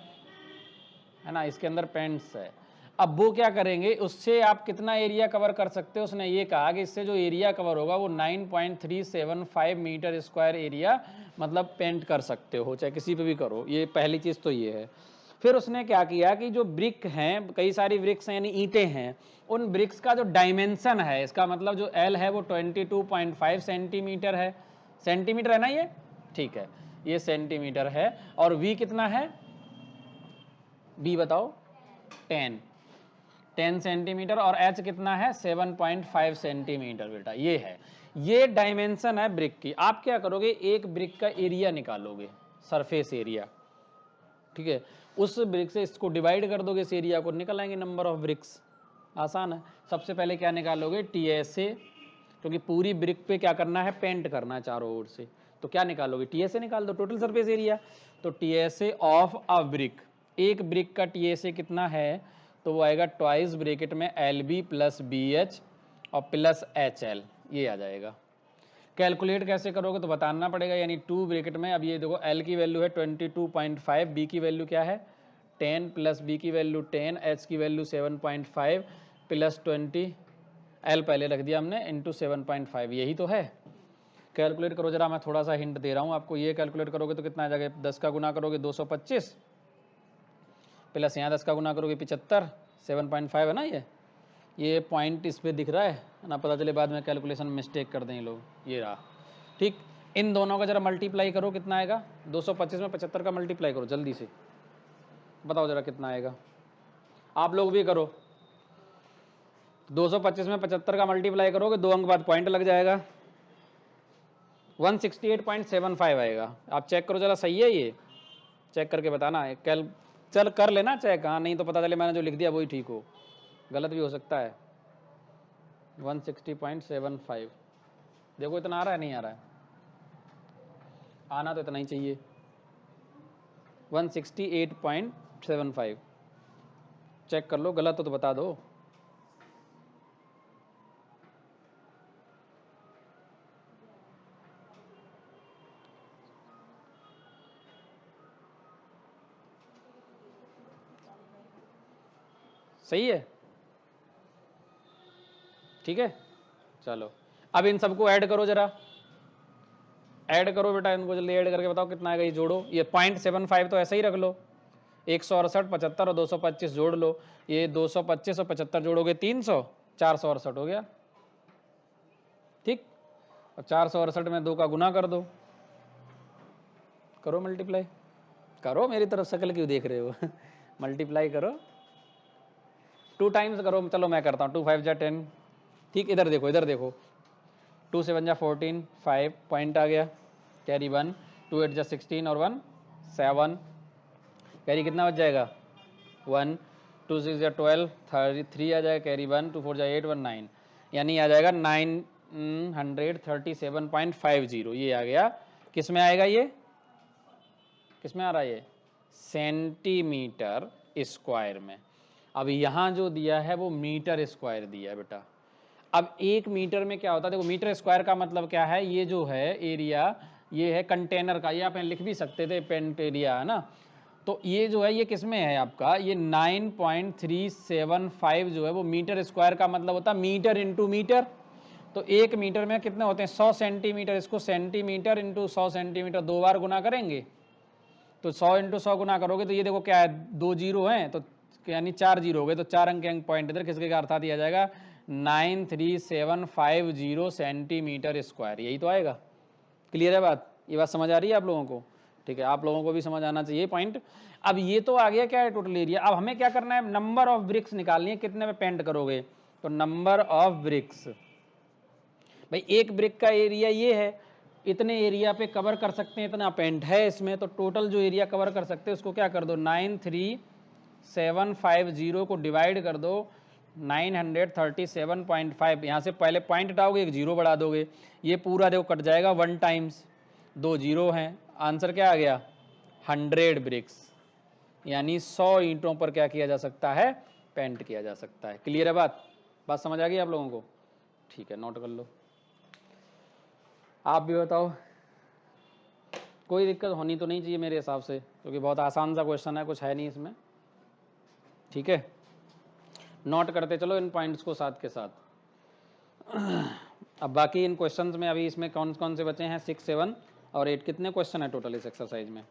ना, इसके अंदर पेंट्स है। अब वो क्या करेंगे, उससे आप कितना एरिया कवर कर सकते हो, उसने ये कहा कि इससे जो एरिया कवर होगा वो 9.375 मीटर स्क्वायर एरिया मतलब पेंट कर सकते हो, चाहे किसी पे भी करो। ये पहली चीज़ तो ये है। फिर उसने क्या किया कि जो ब्रिक हैं, कई सारी ब्रिक्स हैं यानी ईंटें हैं, उन ब्रिक्स का जो डायमेंशन है, इसका मतलब जो एल है वो 22.5 सेंटीमीटर है। सेंटीमीटर है ना ये, ठीक है, ये सेंटीमीटर है। और वी कितना है, बी बताओ, 10 सेंटीमीटर। और एच कितना है, 7.5 सेंटीमीटर। बेटा ये है, ये डायमेंशन है ब्रिक की। आप क्या करोगे, एक ब्रिक का एरिया निकालोगे, सरफेस एरिया, ठीक है, उस ब्रिक से इसको डिवाइड कर दोगे, इस एरिया को, निकल आएंगे नंबर ऑफ ब्रिक्स। आसान है। सबसे पहले क्या निकालोगे, टीएसए, क्योंकि पूरी ब्रिक पे क्या करना है, पेंट करना है चारों ओर से। तो क्या निकालोगे, टीएसए निकाल दो, टोटल सरफेस एरिया। तो टीएसए ऑफ अ ब्रिक, एक ब्रिक का टीएसए कितना है, तो वो आएगा ट्वाइस ब्रैकेट में L B plus B H और प्लस एच एल, ये आ जाएगा। कैलकुलेट कैसे करोगे, तो बताना पड़ेगा, यानी 2 ब्रैकेट में, अब ये देखो एल की वैल्यू है 22.5, बी की वैल्यू क्या है 10, प्लस बी की वैल्यू 10, एच की वैल्यू 7.5 प्लस 20, एल पहले रख दिया हमने, इंटू 7.5, यही तो है। कैलकुलेट करो जरा, मैं थोड़ा सा हिंट दे रहा हूँ आपको। ये कैलकुलेट करोगे तो कितना आ जाएगा, 10 का गुना करोगे 225, प्लस यहाँ 10 का गुना करोगे 75, 7.5 है ना ये पॉइंट इस पर दिख रहा है ना, पता चले बाद में कैलकुलेशन मिस्टेक कर दें ये लोग। ये रहा, ठीक। इन दोनों का जरा मल्टीप्लाई करो, कितना आएगा, 225 में 75 का मल्टीप्लाई करो जल्दी से, बताओ जरा कितना आएगा। आप लोग भी करो, 225 में 75 का मल्टीप्लाई करोगे, 2 अंक बाद पॉइंट लग जाएगा, 168.75 आएगा। आप चेक करो जरा, सही है ये, चेक करके बताना है। चल कर लेना चेक, हाँ, नहीं तो पता चले मैंने जो लिख दिया वही ठीक हो, गलत भी हो सकता है। 160.75, देखो इतना आ रहा है, नहीं आ रहा है, आना तो इतना ही चाहिए, 168.75। चेक कर लो, गलत हो तो बता दो। सही है, ठीक है, चलो अब इन सबको ऐड करो जरा, ऐड करो बेटा, इनको जल्दी ऐड करके बताओ कितना आएगा। ये जोड़ो, ये 0.75 तो ऐसा ही रख लो, 168, 75 और 225 जोड़ लो, ये 225 और 75 जोड़ोगे 300, 468 हो गया, ठीक। और 468 में 2 का गुना कर दो, करो मल्टीप्लाई, करो, मेरी तरफ शक्ल क्यों देख रहे हो मल्टीप्लाई करो, 2 टाइम्स करो, चलो मैं करता हूँ, 2 5 जा 10, ठीक। इधर देखो, इधर देखो, 2 7 जा 14, 5 पॉइंट आ गया, कैरी 1, 2 8 जा 16 और 1 7, कैरी कितना बच जाएगा 1, 2 6 जा 12, 3 आ जाएगा, कैरी 1, 2 4 जा 8, 1 9, यानी आ जाएगा 937.50, ये आ गया। किस में आएगा ये, किस में आ रहा है ये, सेंटीमीटर स्क्वायर में। अब यहाँ जो दिया है वो मीटर स्क्वायर दिया है बेटा। अब 1 मीटर में क्या होता है, देखो मीटर स्क्वायर का मतलब क्या है, ये जो है एरिया, ये है कंटेनर का, ये आप लिख भी सकते थे पेंट एरिया, है ना। तो ये जो है ये किस में है आपका, ये 9.375 जो है वो मीटर स्क्वायर का मतलब होता है मीटर इंटू मीटर। तो 1 मीटर में कितने होते हैं 100 सेंटीमीटर, इसको सेंटीमीटर इंटू 100 सेंटीमीटर 2 बार गुना करेंगे, तो 100 इंटू 100 गुना करोगे तो ये देखो क्या है, 2 जीरो हैं, तो यानी 4 जीरो हो गए, तो 4 अंक अंक पॉइंट इधर खिसके का अर्थात दिया जाएगा 93750 सेंटीमीटर स्क्वायर, यही तो आएगा। क्लियर है बात, ये बात समझ आ रही है आप लोगों को, ठीक है, आप लोगों को भी समझ आना चाहिए पॉइंट। अब ये तो आ गया क्या है टोटल एरिया। अब हमें क्या करना है, नंबर ऑफ ब्रिक्स निकालनी है, कितने में पेंट करोगे, तो नंबर ऑफ ब्रिक्स, भाई एक ब्रिक का एरिया ये है, इतने एरिया पे कवर कर सकते हैं, इतना पेंट है इसमें, तो टोटल जो एरिया कवर कर सकते हैं उसको क्या कर दो, 93750 को डिवाइड कर दो 937.5, यहाँ से पहले पॉइंट हटाओगे, एक जीरो बढ़ा दोगे, ये पूरा देखो कट जाएगा 1 टाइम्स, 2 जीरो हैं, आंसर क्या आ गया 100 ब्रिक्स, यानी 100 ईंटों पर क्या किया जा सकता है, पेंट किया जा सकता है। क्लियर है बात, बात समझ आ गई आप लोगों को, ठीक है, नोट कर लो। आप भी बताओ, कोई दिक्कत होनी तो नहीं चाहिए मेरे हिसाब से, क्योंकि बहुत आसान सा क्वेश्चन है, कुछ है नहीं इसमें, ठीक है। नोट करते चलो इन पॉइंट्स को साथ के साथ। अब बाकी इन क्वेश्चंस में अभी इसमें कौन कौन से बचे हैं, 6, 7 और 8, कितने क्वेश्चन है टोटल इस एक्सरसाइज में?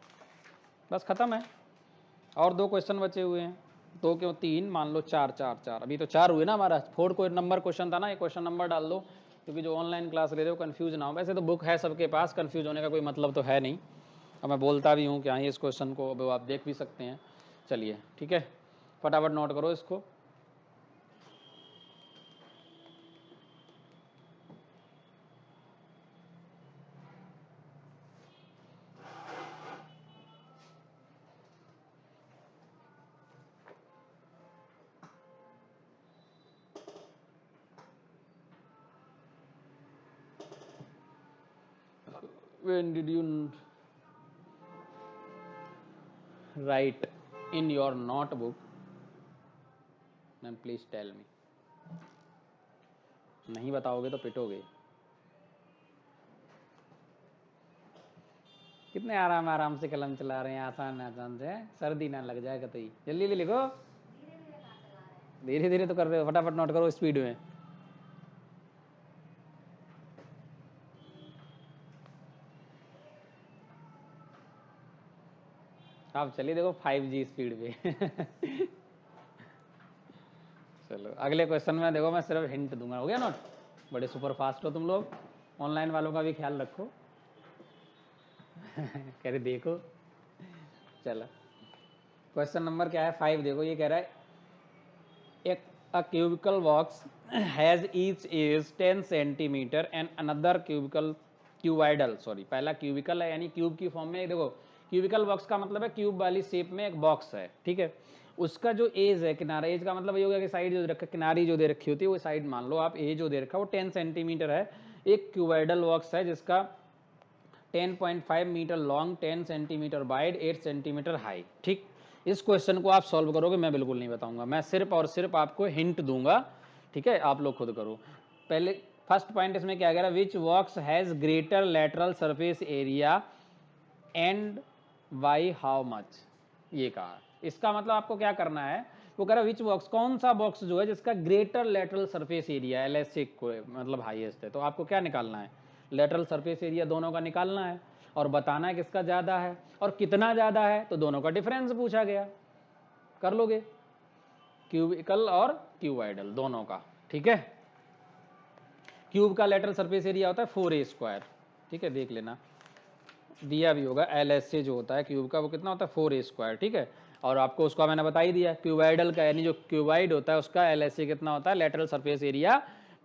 बस खत्म है, और 2 क्वेश्चन बचे हुए हैं, 2 क्यों 3, मान लो 4 4 4, अभी तो 4 हुए ना हमारा। 4 कोई नंबर क्वेश्चन था ना, ये क्वेश्चन नंबर डाल दो, क्योंकि जो ऑनलाइन क्लास ले रहे हो कंफ्यूज ना हो। वैसे तो बुक है सबके पास, कंफ्यूज होने का कोई मतलब तो है नहीं, और मैं बोलता भी हूँ कि हाँ इस क्वेश्चन को अब आप देख भी सकते हैं। चलिए ठीक है, फटाफट नोट करो इसको। When did you write in your notebook? Then please tell me. नहीं बताओगे तो पिटोगे। कितने आराम आराम से कलम चला रहे हैं, आसान आसान से, सर्दी ना लग जाए कतई। जल्दी जल्दी लिखो, धीरे धीरे तो कर रहे हो, फटाफट नोट करो स्पीड में। आप चलिए देखो 5G स्पीड पे। चलो अगले क्वेश्चन में देखो, मैं सिर्फ हिंट दूंगा, हो गया नोट? बड़े सुपर फास्ट हो तुम लोग, ऑनलाइन वालों का भी ख्याल रखो। कह रहे देखो। चलो क्वेश्चन नंबर क्या है, 5 देखो, ये कह रहा है एक uh cubical box has each is 10 centimetre and another cuboidal, sorry पहला क्यूबिकल है यानी क्यूब की फॉर्म में। देखो क्यूबिकल बॉक्स का मतलब है क्यूब वाली शेप में एक बॉक्स है, ठीक है। उसका जो एज है, किनारा, एज का मतलब ये हो गया कि साइड जो रखा, किनारी जो दे रखी होती है वो साइड मान लो आप, ए जो दे रखा है वो 10 सेंटीमीटर है। एक क्यूबाइडल बॉक्स है जिसका 10.5 metre long, 10 centimetre wide, 8 centimetre high, ठीक। इस क्वेश्चन को आप सॉल्व करोगे, मैं बिल्कुल नहीं बताऊंगा, मैं सिर्फ और सिर्फ आपको हिंट दूंगा, ठीक है। आप लोग खुद करो। पहले फर्स्ट पॉइंट इसमें क्या कह रहा है, which box has greater lateral surface area and by how much, ये कहा। इसका मतलब आपको क्या करना है, वो कह रहा है विच बॉक्स, कौन सा बॉक्स जो है जिसका greater lateral surface area LSA को मतलब हाईएस्ट है। तो आपको क्या निकालना है, लेटरल सरफेस एरिया दोनों का निकालना है और बताना है किसका ज़्यादा है और कितना ज़्यादा है। तो दोनों का डिफरेंस पूछा गया, कर लोगे, क्यूबिकल और क्यूबाइडल दोनों का, ठीक है। क्यूब का लेटरल सरफेस एरिया होता है 4a², ठीक है, देख लेना दिया भी होगा। LSA जो होता है क्यूब का वो कितना होता है 4a², ठीक है। और आपको उसका मैंने बता ही दिया, क्यूबाइडल का यानी जो क्यूबाइड होता है उसका LSA कितना होता है, lateral surface area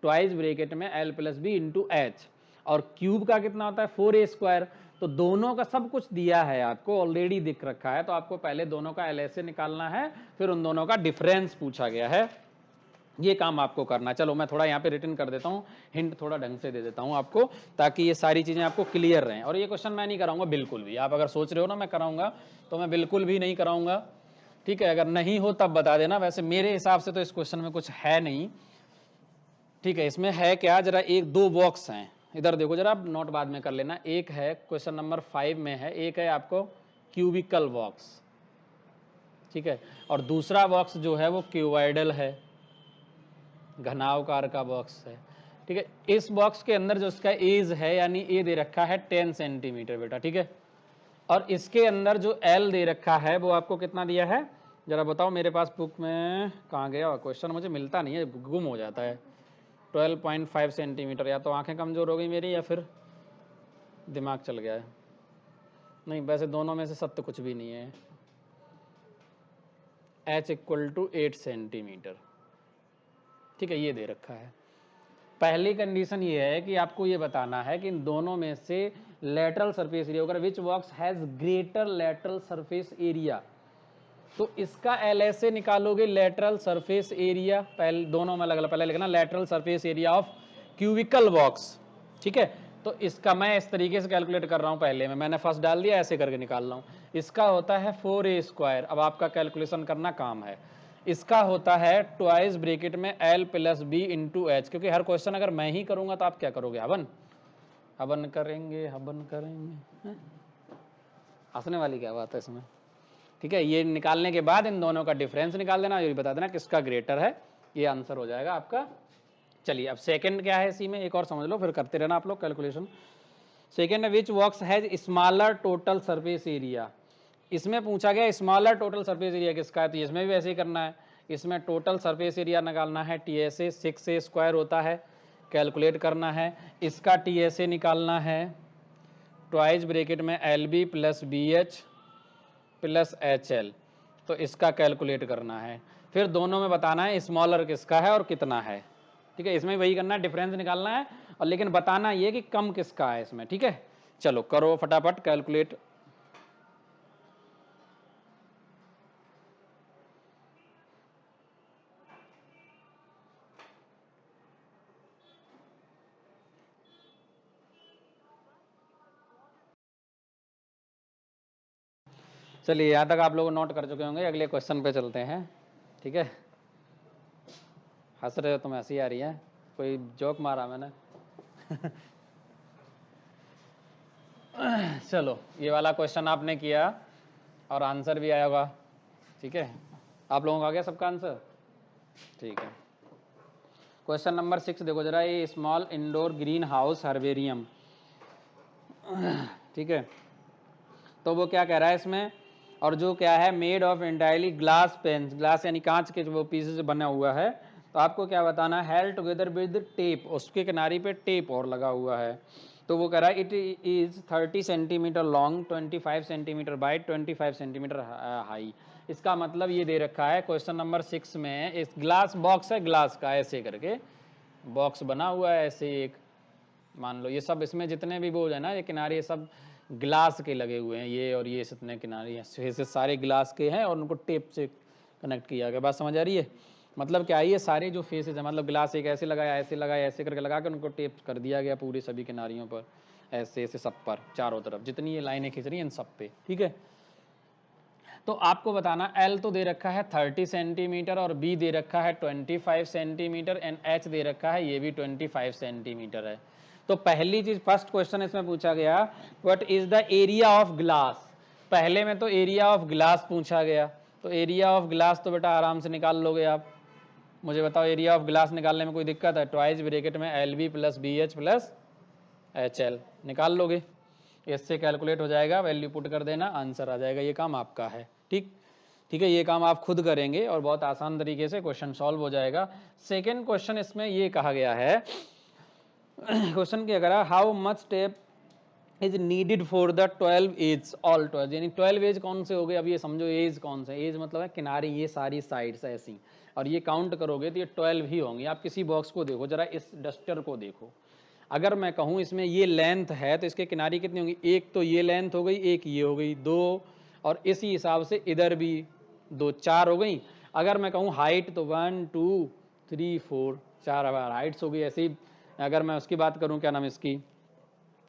twice bracket में L+B/H, और क्यूब का कितना होता है 4a²। तो दोनों का सब कुछ दिया है आपको, ऑलरेडी दिख रखा है, तो आपको पहले दोनों का LSA निकालना है, फिर उन दोनों का डिफरेंस पूछा गया है, ये काम आपको करना है। चलो मैं थोड़ा यहाँ पे रिटर्न कर देता हूँ, हिंट थोड़ा ढंग से दे देता हूँ आपको, ताकि ये सारी चीज़ें आपको क्लियर रहें। और ये क्वेश्चन मैं नहीं कराऊंगा बिल्कुल भी, आप अगर सोच रहे हो ना मैं कराऊंगा, तो मैं बिल्कुल भी नहीं कराऊंगा, ठीक है। अगर नहीं हो तब बता देना, वैसे मेरे हिसाब से तो इस क्वेश्चन में कुछ है नहीं, ठीक है। इसमें है क्या, जरा एक दो बॉक्स हैं, इधर देखो जरा, आप नोट बाद में कर लेना। एक है क्वेश्चन नंबर 5 में है, एक है आपको क्यूबिकल बॉक्स, ठीक है, और दूसरा बॉक्स जो है वो क्यूबाइडल है, घनावकार का बॉक्स है, ठीक है। इस बॉक्स के अंदर जो इसका एज है यानी ए दे रखा है 10 सेंटीमीटर बेटा, ठीक है। और इसके अंदर जो एल दे रखा है वो आपको कितना दिया है, जरा बताओ, मेरे पास बुक में कहाँ गया क्वेश्चन, मुझे मिलता नहीं है, गुम हो जाता है। 12.5 सेंटीमीटर, या तो आंखें कमजोर हो गई मेरी या फिर दिमाग चल गया है, नहीं वैसे दोनों में से सत्य कुछ भी नहीं है। H = 8 सेंटीमीटर, ठीक है, ये दे रखा है। पहली कंडीशन ये है कि आपको ये बताना है कि इन दोनों में से लेटरल सरफेस एरिया होगा, which box has greater lateral surface area. तो इसका LSA निकालोगे, लेटरल सरफेस एरिया, पहले दोनों में अलग अलग, पहले लिखना lateral surface area of cubical box, ठीक है। तो इसका मैं इस तरीके से कैलकुलेट कर रहा हूं, पहले में मैंने फर्स्ट डाल दिया, ऐसे करके निकाल रहा हूं। इसका होता है 4a², अब आपका कैलकुलेशन करना काम है। इसका होता है ट्वाइस ब्रैकेट में L+B/H, क्योंकि हर क्वेश्चन अगर मैं ही करूंगा तो आप क्या करोगे, हवन हवन करेंगे, हवन करेंगे, हंसने वाली क्या बात है इसमें, ठीक है। ये निकालने के बाद इन दोनों का डिफरेंस निकाल देना, ये बता देना किसका ग्रेटर है ये आंसर हो जाएगा आपका। चलिए अब सेकंड क्या है इसी में, एक और समझ लो फिर करते रहना आप लोग कैलकुलेशन। सेकंड है which box has smaller total surface area. इसमें पूछा गया स्मॉलर टोटल सरफेस एरिया किसका है, तो इसमें भी वैसे ही करना है। इसमें टोटल सरफेस एरिया निकालना है, TSA 6A स्क्वायर होता है, कैलकुलेट करना है। इसका TSA निकालना है, ट्वाइस ब्रैकेट में LB plus BH plus HL, तो इसका कैलकुलेट करना है। फिर दोनों में बताना है स्मॉलर किसका है और कितना है। ठीक है, इसमें वही करना है, डिफरेंस निकालना है और लेकिन बताना ये कि कम किसका है इसमें। ठीक है, चलो करो फटाफट कैलकुलेट। चलिए यहाँ तक आप लोग नोट कर चुके होंगे, अगले क्वेश्चन पे चलते हैं। ठीक है, हंस रहे हो, तुम्हें हंसी आ रही है, कोई जोक मारा मैंने? चलो ये वाला क्वेश्चन आपने किया और आंसर भी आया होगा। ठीक है, आप लोगों का आ गया सबका आंसर? ठीक है, क्वेश्चन नंबर 6 देखो जरा, ये small indoor green house herbarium. ठीक है, तो वो क्या कह रहा है इसमें, और जो क्या है made of entirely glass panes, glass यानी कांच के वो पीसेस से बना हुआ है। तो आपको क्या बताना है, हेल्ड टुगेदर विद टेप, उसके किनारे पे टेप और लगा हुआ है। तो वो कह रहा है it is 30 centimetre long, 25 centimetre wide, 25 centimetre high. इसका मतलब ये दे रखा है क्वेश्चन नंबर 6 में, इस ग्लास बॉक्स है, ग्लास का ऐसे करके बॉक्स बना हुआ है ऐसे एक, मान लो ये सब इसमें जितने भी वो है ना ये किनारे, ये सब ग्लास के लगे हुए हैं, ये और ये जितने किनारे से सारे ग्लास के हैं और उनको टेप से कनेक्ट किया गया। बात समझ आ रही है? मतलब क्या है, ये सारे जो फेसेस है, मतलब ग्लास एक ऐसे लगाया, ऐसे लगाया, ऐसे करके लगा के उनको टेप कर दिया गया पूरी सभी किनारियों पर, ऐसे ऐसे सब पर, चारों तरफ जितनी ये लाइनें खींच रही हैं इन सब पे। ठीक है, तो आपको बताना L तो दे रखा है 30 सेंटीमीटर और B दे रखा है 25 सेंटीमीटर एंड H दे रखा है ये भी 25 सेंटीमीटर है। तो पहली चीज, फर्स्ट क्वेश्चन इसमें पूछा गया what is the area of glass. पहले में तो एरिया ऑफ ग्लास पूछा गया, तो एरिया ऑफ ग्लास तो बेटा आराम से निकाल लोगे आप। मुझे बताओ एरिया ऑफ ग्लास निकालने में कोई दिक्कत है? ट्वाइस ब्रैकेट में LB plus BH plus HL निकाल लोगे, इससे कैलकुलेट हो जाएगा, वैल्यू पुट कर देना, आंसर आ जाएगा, ये काम आपका है। ठीक, ठीक है, ये काम आप खुद करेंगे और बहुत आसान तरीके से क्वेश्चन सॉल्व हो जाएगा। सेकंड क्वेश्चन इसमें ये कहा गया है, क्वेश्चन क्या करा, how much tape is needed for the 12 edge, all 12, यानी 12 एज कौन से हो गए, अब ये समझो एज कौन से, एज मतलब है किनारे, ये सारी साइड्स ऐसी, और ये काउंट करोगे तो ये 12 ही होंगी। आप किसी बॉक्स को देखो जरा, इस डस्टर को देखो, अगर मैं कहूँ इसमें ये लेंथ है तो इसके किनारे कितनी होंगी, एक तो ये लेंथ हो गई, एक ये हो गई, दो, और इसी हिसाब से इधर भी दो, चार हो गई। अगर मैं कहूँ हाइट तो 1 2 3 4 4 बार हाइट्स हो गई। ऐसे ही अगर मैं उसकी बात करूँ, क्या नाम इसकी,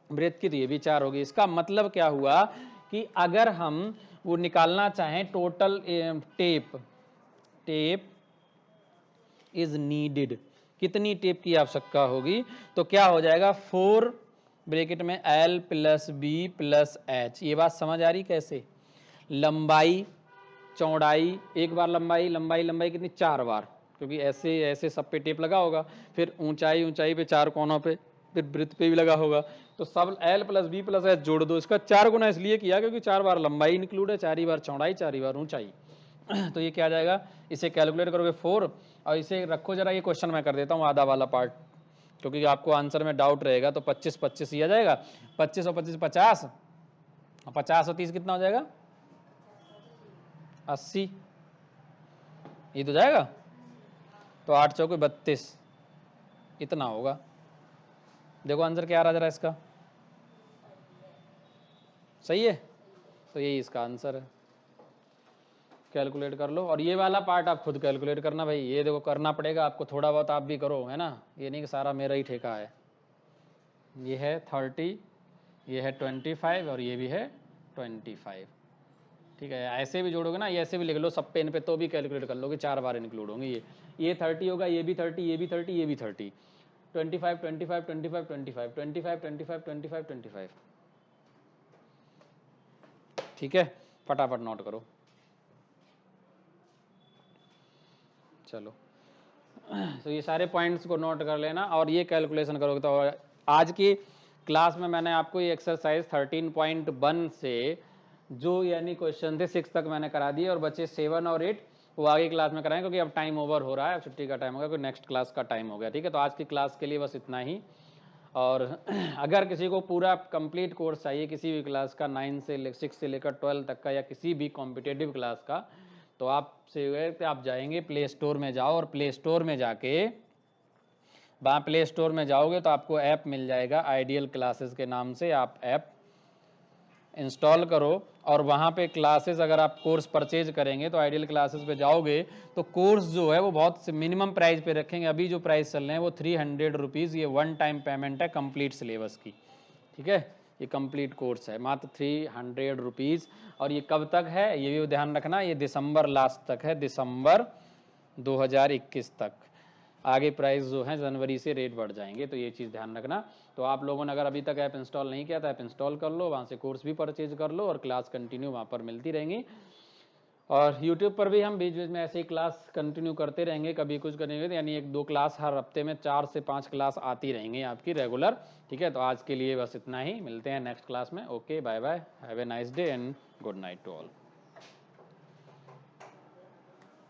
ब्रेथ की, तो ये भी 4 होगी। इसका मतलब क्या हुआ कि अगर हम वो निकालना चाहें total tape, tape is needed, कितनी टेप की आवश्यकता होगी, तो क्या हो जाएगा 4 ब्रैकेट में L plus B plus H। ये बात समझ आ रही कैसे? लंबाई चौड़ाई, एक बार लंबाई, लंबाई लंबाई कितनी, 4 बार, क्योंकि ऐसे ऐसे सब पे टेप लगा होगा। फिर ऊंचाई, ऊंचाई पे 4 कोनों पे, फिर ब्रेथ पे भी लगा होगा, तो सब L plus B plus H जोड़ दो। इसका 4 गुना इसलिए किया क्योंकि 4 बार लंबाई इंक्लूड है, 4 ही बार चौड़ाई, 4 ही बार ऊंचाई। तो ये क्या आ जाएगा, इसे कैलकुलेट करोगे 4, और इसे रखो जरा, ये क्वेश्चन मैं कर देता हूँ आधा वाला पार्ट, क्योंकि आपको आंसर में डाउट रहेगा। तो 25 25 ही आ जाएगा, 25 और 25 50, 50 और 30 कितना हो जाएगा, 80, ये तो जाएगा। तो 8 चौके 32, इतना होगा। देखो आंसर क्या आ रहा जरा इसका, सही है, तो यही इसका आंसर है। कैलकुलेट कर लो, और ये वाला पार्ट आप खुद कैलकुलेट करना भाई, ये देखो करना पड़ेगा आपको, थोड़ा बहुत आप भी करो, है ना, ये नहीं कि सारा मेरा ही ठेका है। ये है 30, ये है 25 और ये भी है 25। ठीक है, ऐसे भी जोड़ोगे ना, ये ऐसे भी लिख लो सब पेन पे, तो भी कैलकुलेट कर लोगे, 4 बार इंक्लूड होंगे। ये 30 होगा, ये भी 30, ये भी 30, ये भी 30, 25 25 25 25 25 25 25 25। ठीक है, फटाफट नोट करो। चलो तो ये सारे पॉइंट्स को नोट कर लेना और ये कैलकुलेशन करोगे। तो आज की क्लास में मैंने आपको ये एक्सरसाइज 13.1 से जो यानी क्वेश्चन थे 6 तक मैंने करा दिए, और बचे 7 और 8 वो आगे क्लास में कराएं, क्योंकि अब टाइम ओवर हो रहा है, अब छुट्टी का टाइम हो गया, क्योंकि नेक्स्ट क्लास का टाइम हो गया। ठीक है, तो आज की क्लास के लिए बस इतना ही। और अगर किसी को पूरा कंप्लीट कोर्स चाहिए किसी भी क्लास का, 6 से लेकर 12 तक का, या किसी भी कॉम्पिटेटिव क्लास का, तो आप जाएंगे प्ले स्टोर में, जाओ और प्ले स्टोर में जाके वहाँ प्ले स्टोर में जाओगे तो आपको ऐप मिल जाएगा आइडियल क्लासेस के नाम से। आप ऐप इंस्टॉल करो और वहाँ पे क्लासेस, अगर आप कोर्स परचेज करेंगे तो आइडियल क्लासेस पे जाओगे तो कोर्स जो है वो बहुत मिनिमम प्राइस पे रखेंगे। अभी जो प्राइस चल रहे हैं वो 300 रुपीज़, ये 1 टाइम पेमेंट है कंप्लीट सिलेबस की। ठीक है, ये कंप्लीट कोर्स है, मात्र 300 रुपीज़। और ये कब तक है ये भी ध्यान रखना, ये दिसंबर लास्ट तक है, दिसंबर 2021 तक। आगे प्राइस जो है जनवरी से रेट बढ़ जाएंगे, तो ये चीज़ ध्यान रखना। तो आप लोगों ने अगर अभी तक ऐप इंस्टॉल नहीं किया तो ऐप इंस्टॉल कर लो, वहाँ से कोर्स भी परचेज कर लो और क्लास कंटिन्यू वहाँ पर मिलती रहेंगी। और यूट्यूब पर भी हम बीच बीच में ऐसे ही क्लास कंटिन्यू करते रहेंगे, कभी कुछ करेंगे, यानी 1-2 क्लास हर हफ्ते में 4 से 5 क्लास आती रहेंगी आपकी रेगुलर। ठीक है, तो आज के लिए बस इतना ही, मिलते हैं नेक्स्ट क्लास में। Okay, bye bye, have a nice day and good night to all.